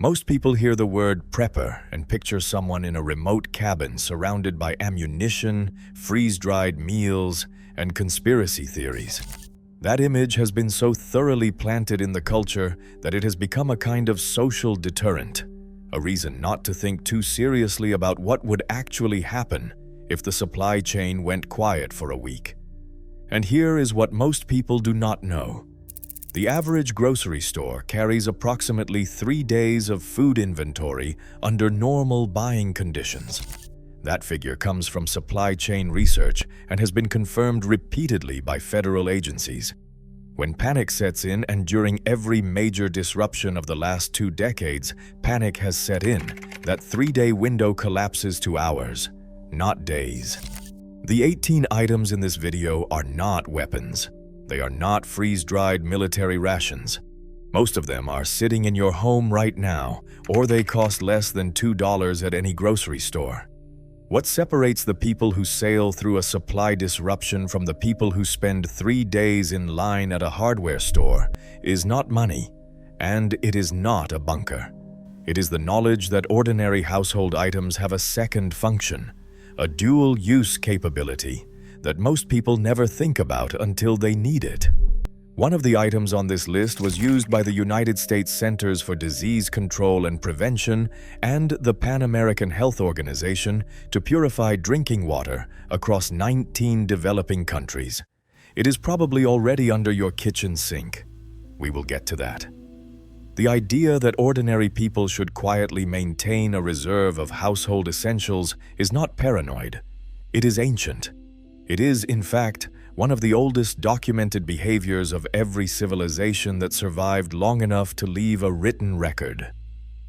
Most people hear the word prepper and picture someone in a remote cabin surrounded by ammunition, freeze-dried meals, and conspiracy theories. That image has been so thoroughly planted in the culture that it has become a kind of social deterrent, a reason not to think too seriously about what would actually happen if the supply chain went quiet for a week. And here is what most people do not know. The average grocery store carries approximately 3 days of food inventory under normal buying conditions. That figure comes from supply chain research and has been confirmed repeatedly by federal agencies. When panic sets in, and during every major disruption of the last 2 decades, panic has set in, that 3-day window collapses to hours, not days. The 18 items in this video are not weapons. They are not freeze-dried military rations. Most of them are sitting in your home right now, or they cost less than $2 at any grocery store. What separates the people who sail through a supply disruption from the people who spend 3 days in line at a hardware store is not money, and it is not a bunker. It is the knowledge that ordinary household items have a second function, a dual-use capability that most people never think about until they need it. One of the items on this list was used by the United States Centers for Disease Control and Prevention and the Pan American Health Organization to purify drinking water across 19 developing countries. It is probably already under your kitchen sink. We will get to that. The idea that ordinary people should quietly maintain a reserve of household essentials is not paranoid. It is ancient. It is, in fact, one of the oldest documented behaviors of every civilization that survived long enough to leave a written record.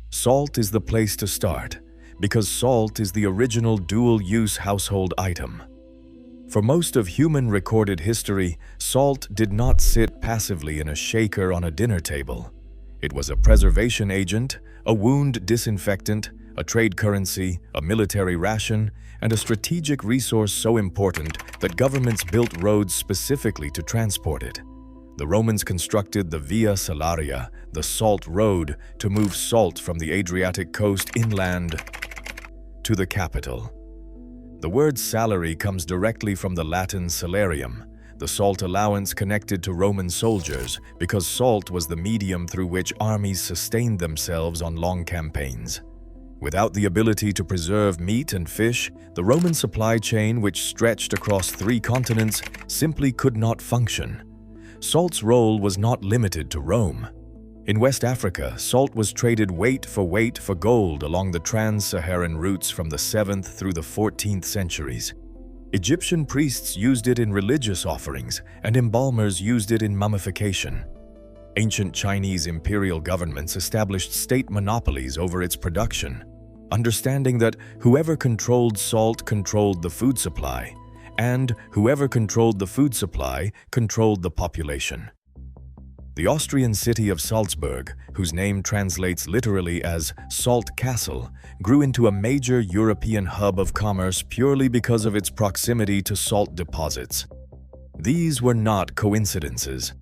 Salt is the place to start, because salt is the original dual-use household item. For most of human recorded history, salt did not sit passively in a shaker on a dinner table. It was a preservation agent, a wound disinfectant, a trade currency, a military ration, and a strategic resource so important that governments built roads specifically to transport it. The Romans constructed the Via Salaria, the salt road, to move salt from the Adriatic coast inland to the capital. The word salary comes directly from the Latin salarium, the salt allowance connected to Roman soldiers, because salt was the medium through which armies sustained themselves on long campaigns. Without the ability to preserve meat and fish, the Roman supply chain, which stretched across 3 continents, simply could not function. Salt's role was not limited to Rome. In West Africa, salt was traded weight for gold along the trans-Saharan routes from the 7th through the 14th centuries. Egyptian priests used it in religious offerings, and embalmers used it in mummification. Ancient Chinese imperial governments established state monopolies over its production, understanding that whoever controlled salt controlled the food supply, and whoever controlled the food supply controlled the population. The Austrian city of Salzburg, whose name translates literally as Salt Castle, grew into a major European hub of commerce purely because of its proximity to salt deposits. These were not coincidences.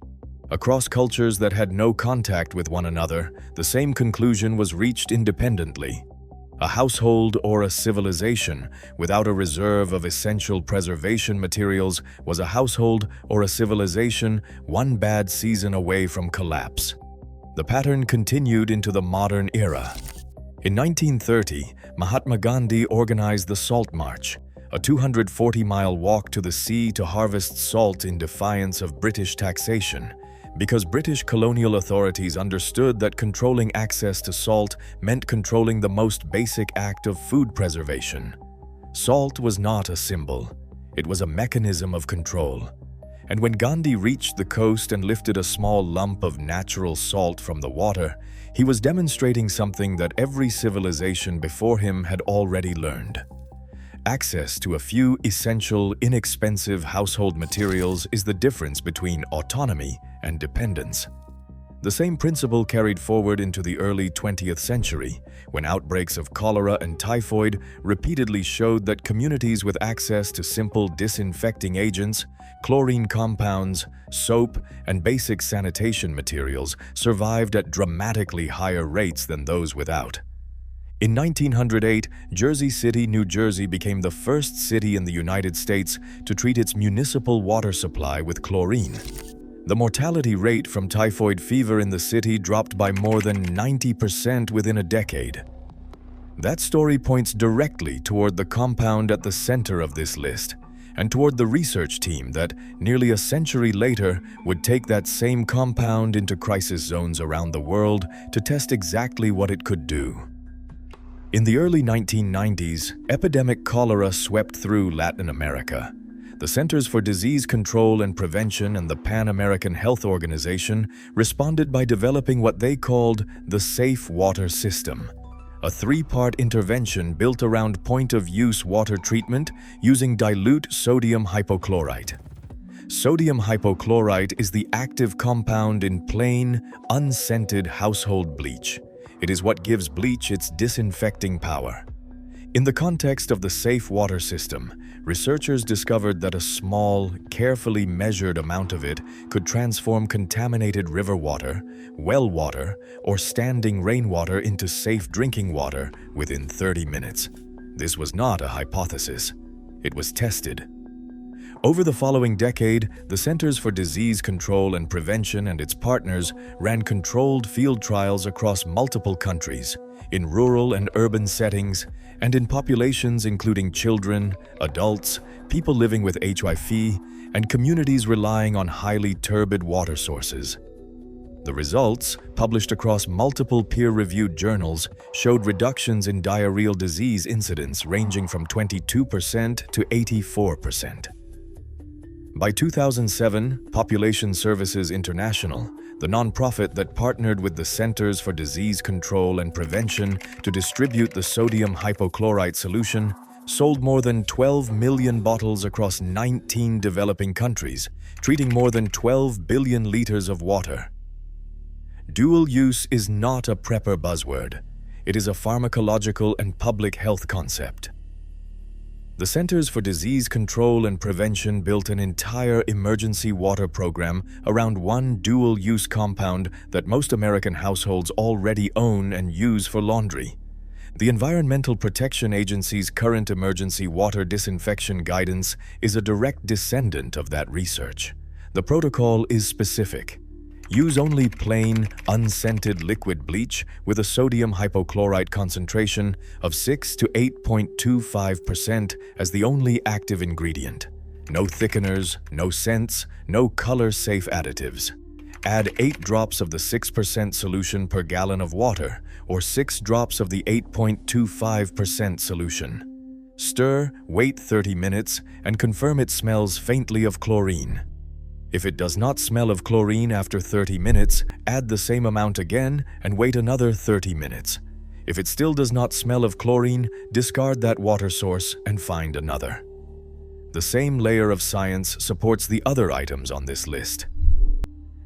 Across cultures that had no contact with one another, the same conclusion was reached independently. A household or a civilization without a reserve of essential preservation materials was a household or a civilization one bad season away from collapse. The pattern continued into the modern era. In 1930, Mahatma Gandhi organized the Salt March, a 240-mile walk to the sea to harvest salt in defiance of British taxation, because British colonial authorities understood that controlling access to salt meant controlling the most basic act of food preservation. Salt was not a symbol, it was a mechanism of control. And when Gandhi reached the coast and lifted a small lump of natural salt from the water, he was demonstrating something that every civilization before him had already learned. Access to a few essential, inexpensive household materials is the difference between autonomy and dependence. The same principle carried forward into the early 20th century, when outbreaks of cholera and typhoid repeatedly showed that communities with access to simple disinfecting agents, chlorine compounds, soap, and basic sanitation materials survived at dramatically higher rates than those without. In 1908, Jersey City, New Jersey became the first city in the United States to treat its municipal water supply with chlorine. The mortality rate from typhoid fever in the city dropped by more than 90% within a decade. That story points directly toward the compound at the center of this list, and toward the research team that, nearly a century later, would take that same compound into crisis zones around the world to test exactly what it could do. In the early 1990s, epidemic cholera swept through Latin America. The Centers for Disease Control and Prevention and the Pan American Health Organization responded by developing what they called the Safe Water System, a three-part intervention built around point-of-use water treatment using dilute sodium hypochlorite. Sodium hypochlorite is the active compound in plain, unscented household bleach. It is what gives bleach its disinfecting power. In the context of the safe water system, researchers discovered that a small, carefully measured amount of it could transform contaminated river water, well water, or standing rainwater into safe drinking water within 30 minutes. This was not a hypothesis. It was tested. Over the following decade, the Centers for Disease Control and Prevention and its partners ran controlled field trials across multiple countries, in rural and urban settings, and in populations including children, adults, people living with HIV, and communities relying on highly turbid water sources. The results, published across multiple peer-reviewed journals, showed reductions in diarrheal disease incidence ranging from 22% to 84%. By 2007, Population Services International, the nonprofit that partnered with the Centers for Disease Control and Prevention to distribute the sodium hypochlorite solution, sold more than 12 million bottles across 19 developing countries, treating more than 12 billion liters of water. Dual use is not a prepper buzzword. It is a pharmacological and public health concept. The Centers for Disease Control and Prevention built an entire emergency water program around one dual-use compound that most American households already own and use for laundry. The Environmental Protection Agency's current emergency water disinfection guidance is a direct descendant of that research. The protocol is specific. Use only plain, unscented liquid bleach with a sodium hypochlorite concentration of 6 to 8.25% as the only active ingredient. No thickeners, no scents, no color-safe additives. Add 8 drops of the 6% solution per gallon of water, or 6 drops of the 8.25% solution. Stir, wait 30 minutes, and confirm it smells faintly of chlorine. If it does not smell of chlorine after 30 minutes, add the same amount again and wait another 30 minutes. If it still does not smell of chlorine, discard that water source and find another. The same layer of science supports the other items on this list.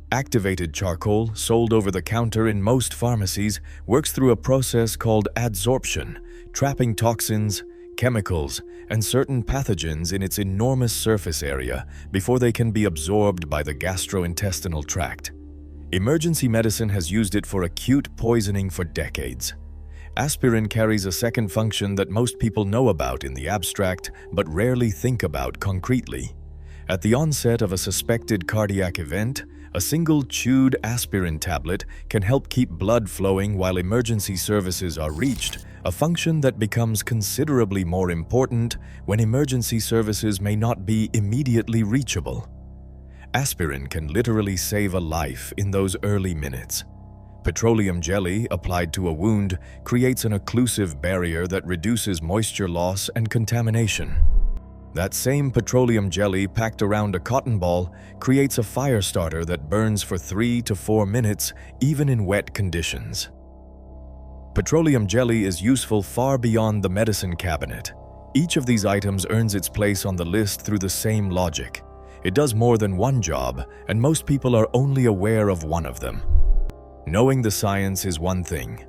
Activated charcoal, sold over the counter in most pharmacies, works through a process called adsorption, trapping toxins, chemicals, and certain pathogens in its enormous surface area before they can be absorbed by the gastrointestinal tract. Emergency medicine has used it for acute poisoning for decades. Aspirin carries a second function that most people know about in the abstract but rarely think about concretely. At the onset of a suspected cardiac event, a single chewed aspirin tablet can help keep blood flowing while emergency services are reached, a function that becomes considerably more important when emergency services may not be immediately reachable. Aspirin can literally save a life in those early minutes. Petroleum jelly applied to a wound creates an occlusive barrier that reduces moisture loss and contamination. That same petroleum jelly packed around a cotton ball creates a fire starter that burns for 3 to 4 minutes, even in wet conditions. Petroleum jelly is useful far beyond the medicine cabinet. Each of these items earns its place on the list through the same logic. It does more than one job, and most people are only aware of one of them. Knowing the science is one thing.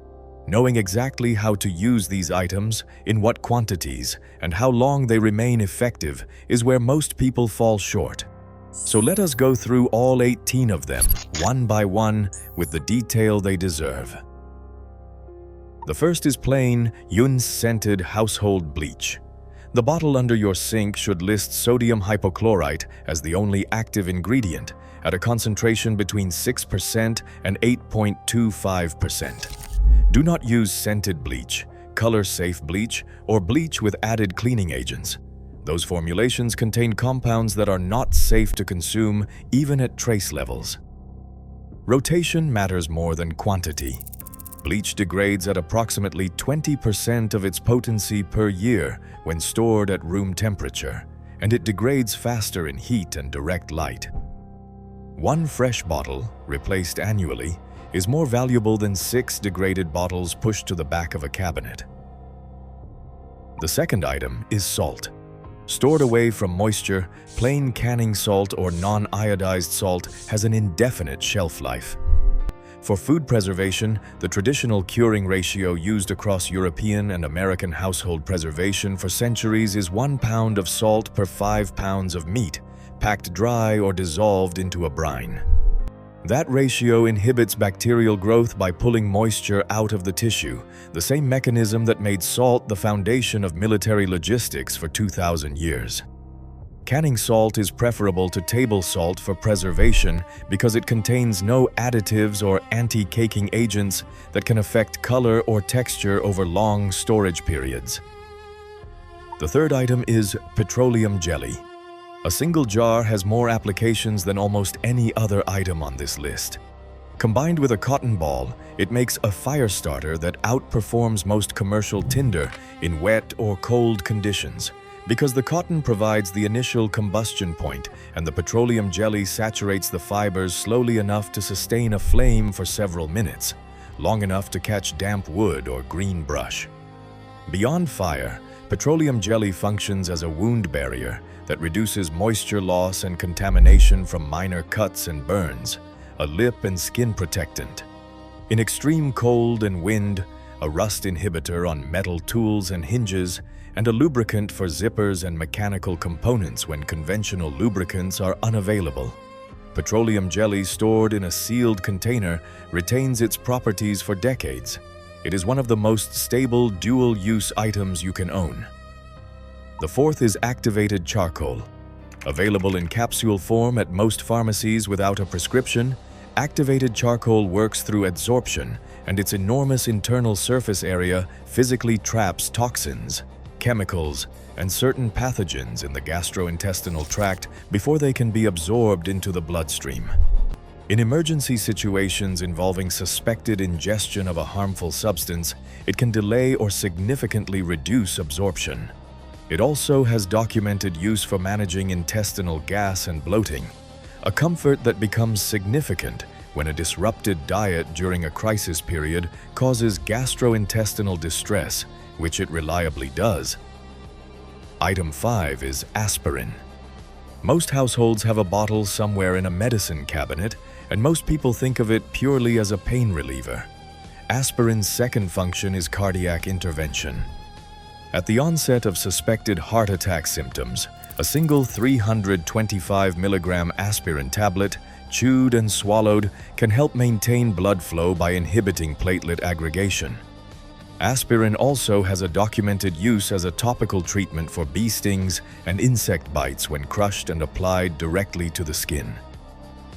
Knowing exactly how to use these items, in what quantities, and how long they remain effective is where most people fall short. So let us go through all 18 of them, one by one, with the detail they deserve. The first is plain, Yun's-scented household bleach. The bottle under your sink should list sodium hypochlorite as the only active ingredient, at a concentration between 6% and 8.25%. Do not use scented bleach, color-safe bleach, or bleach with added cleaning agents. Those formulations contain compounds that are not safe to consume even at trace levels. Rotation matters more than quantity. Bleach degrades at approximately 20% of its potency per year when stored at room temperature, and it degrades faster in heat and direct light. One fresh bottle, replaced annually, is more valuable than 6 degraded bottles pushed to the back of a cabinet. The second item is salt. Stored away from moisture, plain canning salt or non-iodized salt has an indefinite shelf life. For food preservation, the traditional curing ratio used across European and American household preservation for centuries is 1 pound of salt per 5 pounds of meat, packed dry or dissolved into a brine. That ratio inhibits bacterial growth by pulling moisture out of the tissue, the same mechanism that made salt the foundation of military logistics for 2,000 years. Canning salt is preferable to table salt for preservation because it contains no additives or anti-caking agents that can affect color or texture over long storage periods. The third item is petroleum jelly. A single jar has more applications than almost any other item on this list. Combined with a cotton ball, it makes a fire starter that outperforms most commercial tinder in wet or cold conditions, because the cotton provides the initial combustion point and the petroleum jelly saturates the fibers slowly enough to sustain a flame for several minutes, long enough to catch damp wood or green brush. Beyond fire, petroleum jelly functions as a wound barrier that reduces moisture loss and contamination from minor cuts and burns, a lip and skin protectant. In extreme cold and wind, a rust inhibitor on metal tools and hinges, and a lubricant for zippers and mechanical components when conventional lubricants are unavailable. Petroleum jelly stored in a sealed container retains its properties for decades. It is one of the most stable dual-use items you can own. The fourth is activated charcoal. Available in capsule form at most pharmacies without a prescription, activated charcoal works through adsorption, and its enormous internal surface area physically traps toxins, chemicals, and certain pathogens in the gastrointestinal tract before they can be absorbed into the bloodstream. In emergency situations involving suspected ingestion of a harmful substance, it can delay or significantly reduce absorption. It also has documented use for managing intestinal gas and bloating, a comfort that becomes significant when a disrupted diet during a crisis period causes gastrointestinal distress, which it reliably does. Item 5 is aspirin. Most households have a bottle somewhere in a medicine cabinet, and most people think of it purely as a pain reliever. Aspirin's second function is cardiac intervention. At the onset of suspected heart attack symptoms, a single 325 milligram aspirin tablet, chewed and swallowed, can help maintain blood flow by inhibiting platelet aggregation. Aspirin also has a documented use as a topical treatment for bee stings and insect bites when crushed and applied directly to the skin.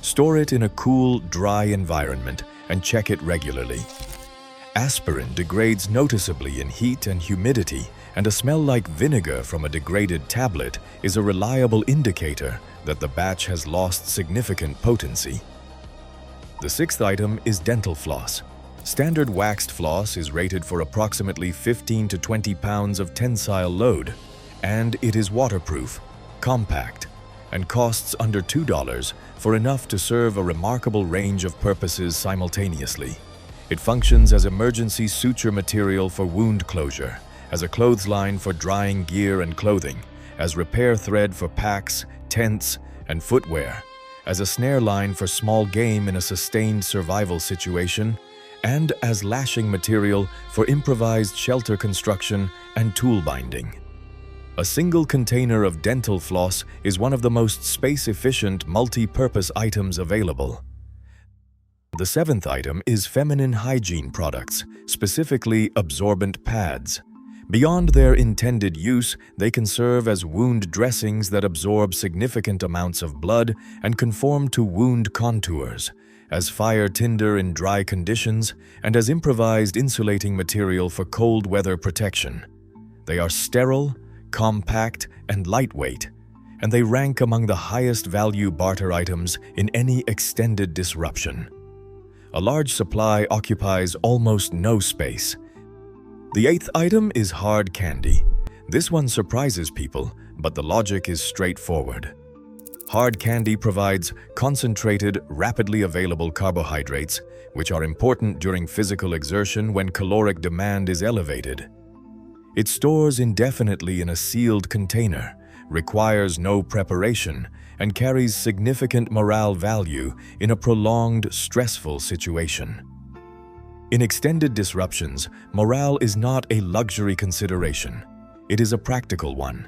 Store it in a cool, dry environment and check it regularly. Aspirin degrades noticeably in heat and humidity, and a smell like vinegar from a degraded tablet is a reliable indicator that the batch has lost significant potency. The sixth item is dental floss. Standard waxed floss is rated for approximately 15 to 20 pounds of tensile load, and it is waterproof, compact, and costs under $2 for enough to serve a remarkable range of purposes simultaneously. It functions as emergency suture material for wound closure, as a clothesline for drying gear and clothing, as repair thread for packs, tents, and footwear, as a snare line for small game in a sustained survival situation, and as lashing material for improvised shelter construction and tool binding. A single container of dental floss is one of the most space-efficient multi-purpose items available. The seventh item is feminine hygiene products, specifically absorbent pads. Beyond their intended use, they can serve as wound dressings that absorb significant amounts of blood and conform to wound contours, as fire tinder in dry conditions, and as improvised insulating material for cold weather protection. They are sterile, compact, and lightweight, and they rank among the highest value barter items in any extended disruption. A large supply occupies almost no space. The eighth item is hard candy. This one surprises people, but the logic is straightforward. Hard candy provides concentrated, rapidly available carbohydrates, which are important during physical exertion when caloric demand is elevated. It stores indefinitely in a sealed container, requires no preparation, and carries significant morale value in a prolonged, stressful situation. In extended disruptions, morale is not a luxury consideration. It is a practical one.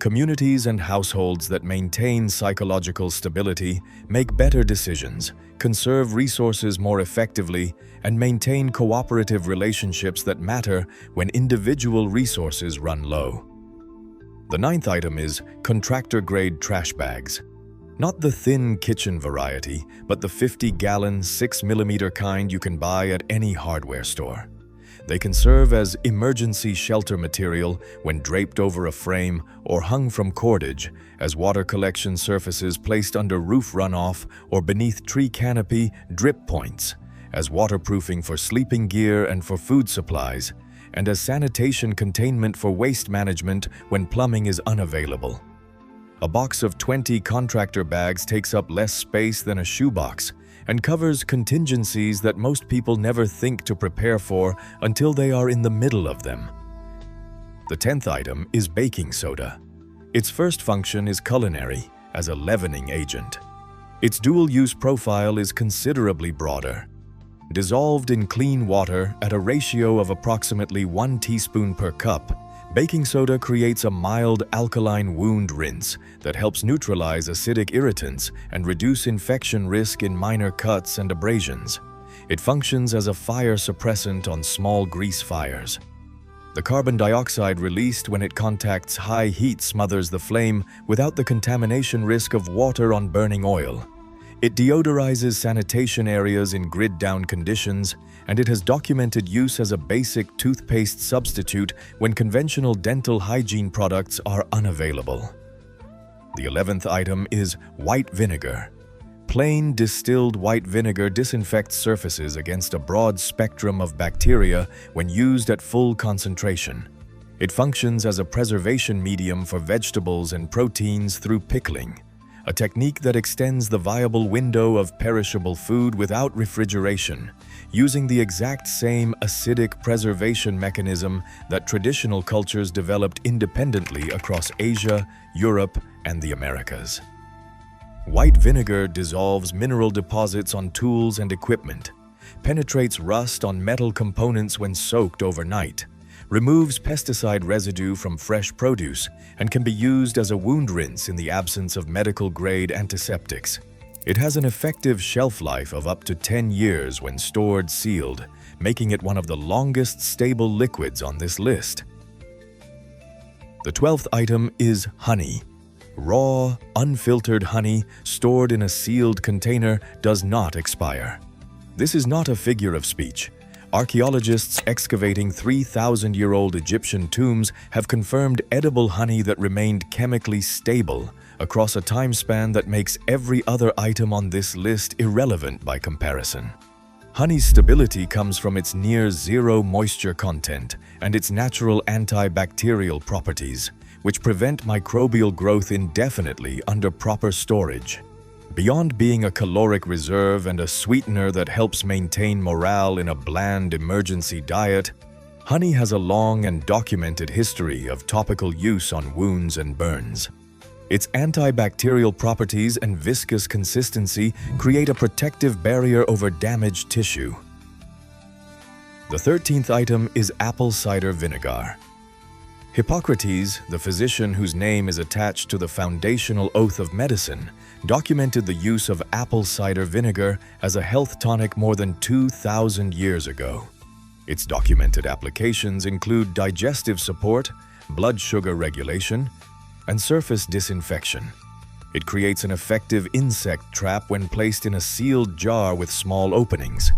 Communities and households that maintain psychological stability make better decisions, conserve resources more effectively, and maintain cooperative relationships that matter when individual resources run low. The ninth item is contractor-grade trash bags. Not the thin kitchen variety, but the 50-gallon, 6mm kind you can buy at any hardware store. They can serve as emergency shelter material when draped over a frame or hung from cordage, as water collection surfaces placed under roof runoff or beneath tree canopy drip points, as waterproofing for sleeping gear and for food supplies, and as sanitation containment for waste management when plumbing is unavailable. A box of 20 contractor bags takes up less space than a shoebox and covers contingencies that most people never think to prepare for until they are in the middle of them. The 10th item is baking soda. Its first function is culinary, as a leavening agent. Its dual-use profile is considerably broader. Dissolved in clean water at a ratio of approximately 1 teaspoon per cup, baking soda creates a mild alkaline wound rinse that helps neutralize acidic irritants and reduce infection risk in minor cuts and abrasions. It functions as a fire suppressant on small grease fires. The carbon dioxide released when it contacts high heat smothers the flame without the contamination risk of water on burning oil. It deodorizes sanitation areas in grid-down conditions, and it has documented use as a basic toothpaste substitute when conventional dental hygiene products are unavailable. The 11th item is white vinegar. Plain distilled white vinegar disinfects surfaces against a broad spectrum of bacteria when used at full concentration. It functions as a preservation medium for vegetables and proteins through pickling, a technique that extends the viable window of perishable food without refrigeration, using the exact same acidic preservation mechanism that traditional cultures developed independently across Asia, Europe, and the Americas. White vinegar dissolves mineral deposits on tools and equipment, penetrates rust on metal components when soaked overnight, removes pesticide residue from fresh produce, and can be used as a wound rinse in the absence of medical-grade antiseptics. It has an effective shelf life of up to 10 years when stored sealed, making it one of the longest stable liquids on this list. The 12th item is honey. Raw, unfiltered honey stored in a sealed container does not expire. This is not a figure of speech. Archaeologists excavating 3,000-year-old Egyptian tombs have confirmed edible honey that remained chemically stable across a time span that makes every other item on this list irrelevant by comparison. Honey's stability comes from its near-zero moisture content and its natural antibacterial properties, which prevent microbial growth indefinitely under proper storage. Beyond being a caloric reserve and a sweetener that helps maintain morale in a bland emergency diet, honey has a long and documented history of topical use on wounds and burns. Its antibacterial properties and viscous consistency create a protective barrier over damaged tissue. The 13th item is apple cider vinegar. Hippocrates, the physician whose name is attached to the foundational oath of medicine, documented the use of apple cider vinegar as a health tonic more than 2,000 years ago. Its documented applications include digestive support, blood sugar regulation, and surface disinfection. It creates an effective insect trap when placed in a sealed jar with small openings.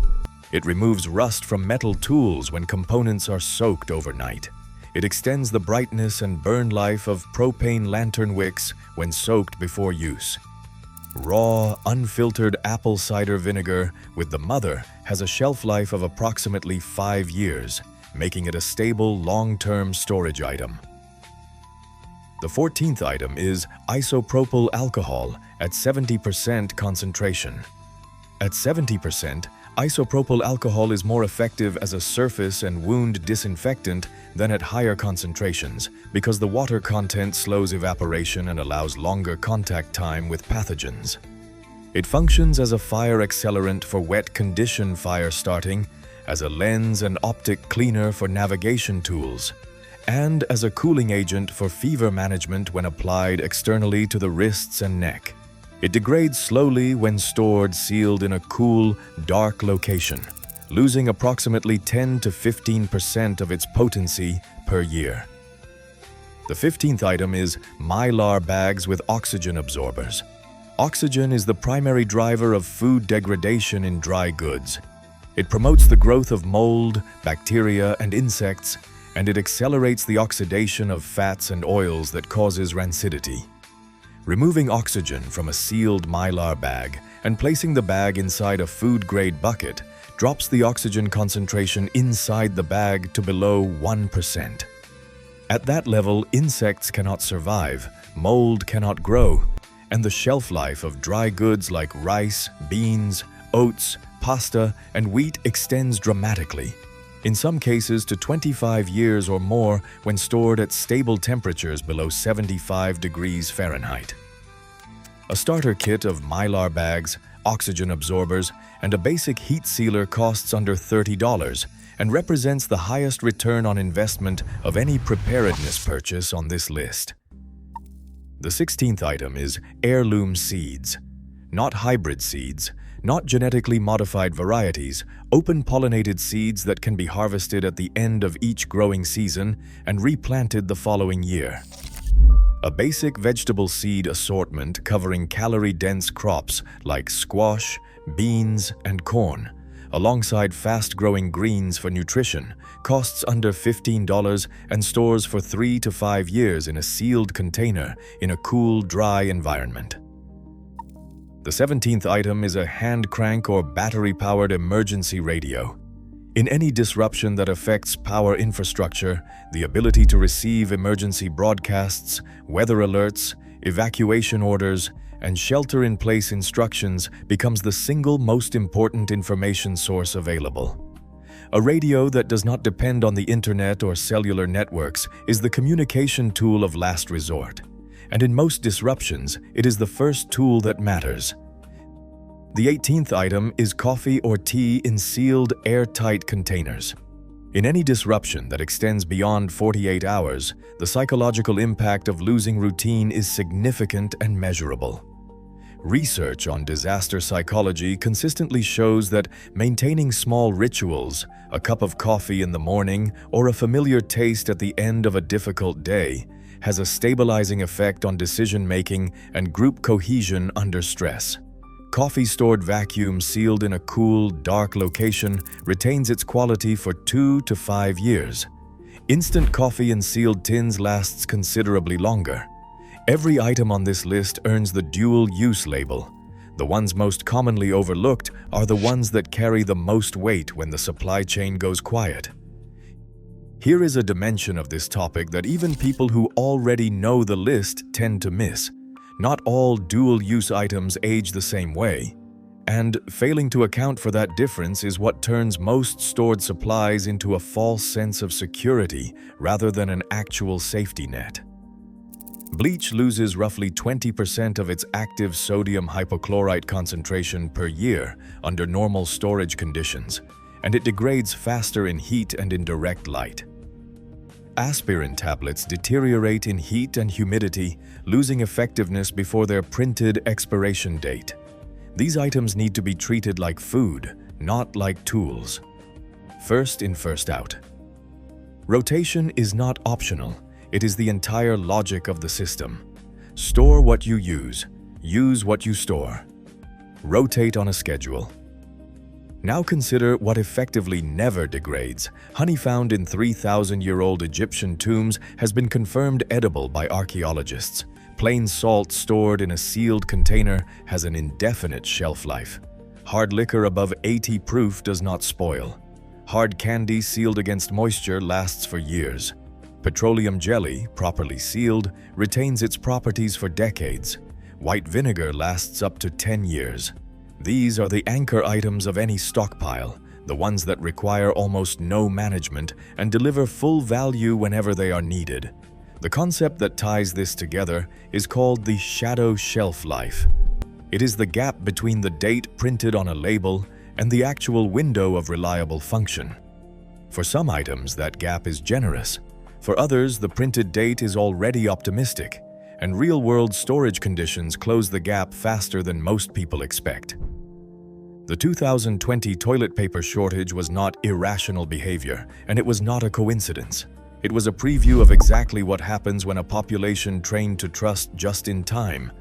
It removes rust from metal tools when components are soaked overnight. It extends the brightness and burn life of propane lantern wicks when soaked before use. Raw, unfiltered apple cider vinegar with the mother has a shelf life of approximately 5 years, making it a stable, long-term storage item. The 14th item is isopropyl alcohol at 70% concentration. At 70%, isopropyl alcohol is more effective as a surface and wound disinfectant than at higher concentrations because the water content slows evaporation and allows longer contact time with pathogens. It functions as a fire accelerant for wet condition fire starting, as a lens and optic cleaner for navigation tools, and as a cooling agent for fever management when applied externally to the wrists and neck. It degrades slowly when stored sealed in a cool, dark location, losing approximately 10 to 15% of its potency per year. The 15th item is mylar bags with oxygen absorbers. Oxygen is the primary driver of food degradation in dry goods. It promotes the growth of mold, bacteria, and insects, and it accelerates the oxidation of fats and oils that causes rancidity. Removing oxygen from a sealed mylar bag and placing the bag inside a food-grade bucket drops the oxygen concentration inside the bag to below 1%. At that level, insects cannot survive, mold cannot grow, and the shelf life of dry goods like rice, beans, oats, pasta, and wheat extends dramatically, in some cases to 25 years or more when stored at stable temperatures below 75 degrees Fahrenheit. A starter kit of mylar bags, oxygen absorbers, and a basic heat sealer costs under $30 and represents the highest return on investment of any preparedness purchase on this list. The 16th item is heirloom seeds. Not hybrid seeds, not genetically modified varieties, open-pollinated seeds that can be harvested at the end of each growing season and replanted the following year. A basic vegetable seed assortment covering calorie-dense crops like squash, beans, and corn, alongside fast-growing greens for nutrition, costs under $15 and stores for 3 to 5 years in a sealed container in a cool, dry environment. The 17th item is a hand crank or battery-powered emergency radio. In any disruption that affects power infrastructure, the ability to receive emergency broadcasts, weather alerts, evacuation orders, and shelter-in-place instructions becomes the single most important information source available. A radio that does not depend on the internet or cellular networks is the communication tool of last resort, and in most disruptions, it is the first tool that matters. The 18th item is coffee or tea in sealed, airtight containers. In any disruption that extends beyond 48 hours, the psychological impact of losing routine is significant and measurable. Research on disaster psychology consistently shows that maintaining small rituals, a cup of coffee in the morning, or a familiar taste at the end of a difficult day, has a stabilizing effect on decision-making and group cohesion under stress. Coffee stored vacuum sealed in a cool, dark location retains its quality for 2 to 5 years. Instant coffee in sealed tins lasts considerably longer. Every item on this list earns the dual-use label. The ones most commonly overlooked are the ones that carry the most weight when the supply chain goes quiet. Here is a dimension of this topic that even people who already know the list tend to miss. Not all dual-use items age the same way, and failing to account for that difference is what turns most stored supplies into a false sense of security rather than an actual safety net. Bleach loses roughly 20% of its active sodium hypochlorite concentration per year under normal storage conditions, and it degrades faster in heat and in direct light. Aspirin tablets deteriorate in heat and humidity, losing effectiveness before their printed expiration date. These items need to be treated like food, not like tools. First in, first out. Rotation is not optional. It is the entire logic of the system. Store what you use what you store. Rotate on a schedule. Now consider what effectively never degrades. Honey found in 3,000-year-old Egyptian tombs has been confirmed edible by archaeologists. Plain salt stored in a sealed container has an indefinite shelf life. Hard liquor above 80 proof does not spoil. Hard candy sealed against moisture lasts for years. Petroleum jelly, properly sealed, retains its properties for decades. White vinegar lasts up to 10 years. These are the anchor items of any stockpile, the ones that require almost no management and deliver full value whenever they are needed. The concept that ties this together is called the shadow shelf life. It is the gap between the date printed on a label and the actual window of reliable function. For some items, that gap is generous. For others, the printed date is already optimistic, and real-world storage conditions close the gap faster than most people expect. The 2020 toilet paper shortage was not irrational behavior, and it was not a coincidence. It was a preview of exactly what happens when a population trained to trust just in time.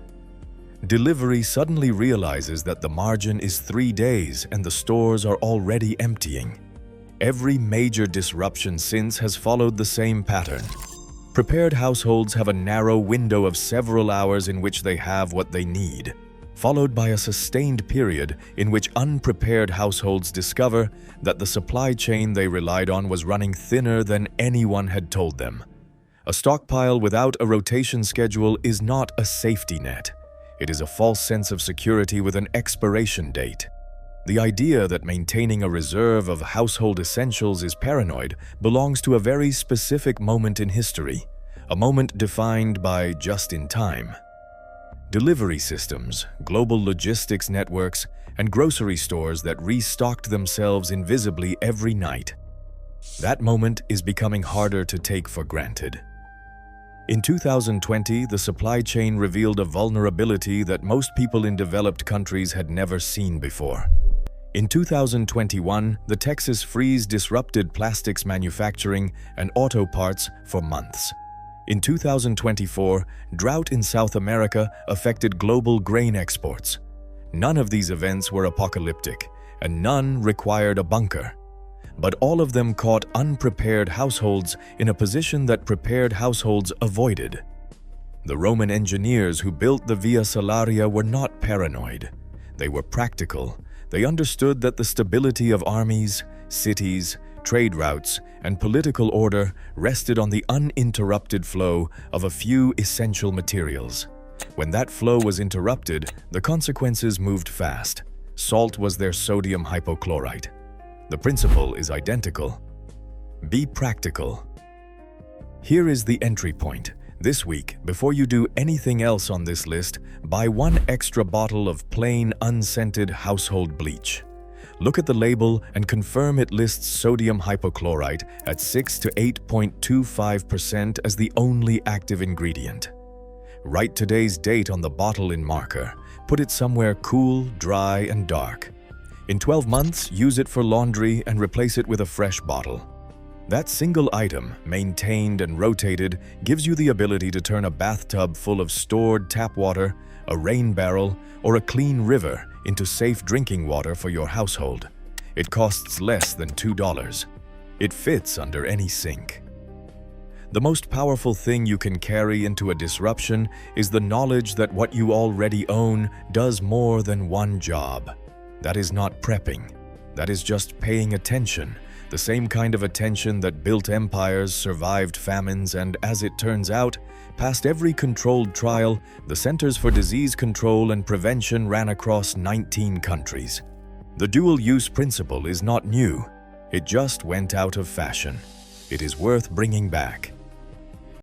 Delivery suddenly realizes that the margin is 3 days and the stores are already emptying. Every major disruption since has followed the same pattern. Prepared households have a narrow window of several hours in which they have what they need, followed by a sustained period in which unprepared households discover that the supply chain they relied on was running thinner than anyone had told them. A stockpile without a rotation schedule is not a safety net. It is a false sense of security with an expiration date. The idea that maintaining a reserve of household essentials is paranoid belongs to a very specific moment in history, a moment defined by just in time. Delivery systems, global logistics networks, and grocery stores that restocked themselves invisibly every night. That moment is becoming harder to take for granted. In 2020, the supply chain revealed a vulnerability that most people in developed countries had never seen before. In 2021, the Texas freeze disrupted plastics manufacturing and auto parts for months. In 2024, drought in South America affected global grain exports. None of these events were apocalyptic, and none required a bunker. But all of them caught unprepared households in a position that prepared households avoided. The Roman engineers who built the Via Salaria were not paranoid. They were practical. They understood that the stability of armies, cities, trade routes, and political order rested on the uninterrupted flow of a few essential materials. When that flow was interrupted, the consequences moved fast. Salt was their sodium hypochlorite. The principle is identical. Be practical. Here is the entry point. This week, before you do anything else on this list, buy 1 extra bottle of plain, unscented household bleach. Look at the label and confirm it lists sodium hypochlorite at 6 to 8.25% as the only active ingredient. Write today's date on the bottle in marker. Put it somewhere cool, dry, and dark. In 12 months, use it for laundry and replace it with a fresh bottle. That single item, maintained and rotated, gives you the ability to turn a bathtub full of stored tap water, a rain barrel, or a clean river into safe drinking water for your household. It costs less than $2. It fits under any sink. The most powerful thing you can carry into a disruption is the knowledge that what you already own does more than one job. That is not prepping. That is just paying attention. The same kind of attention that built empires, survived famines, and, as it turns out, passed every controlled trial, the Centers for Disease Control and Prevention ran across 19 countries. The dual-use principle is not new. It just went out of fashion. It is worth bringing back.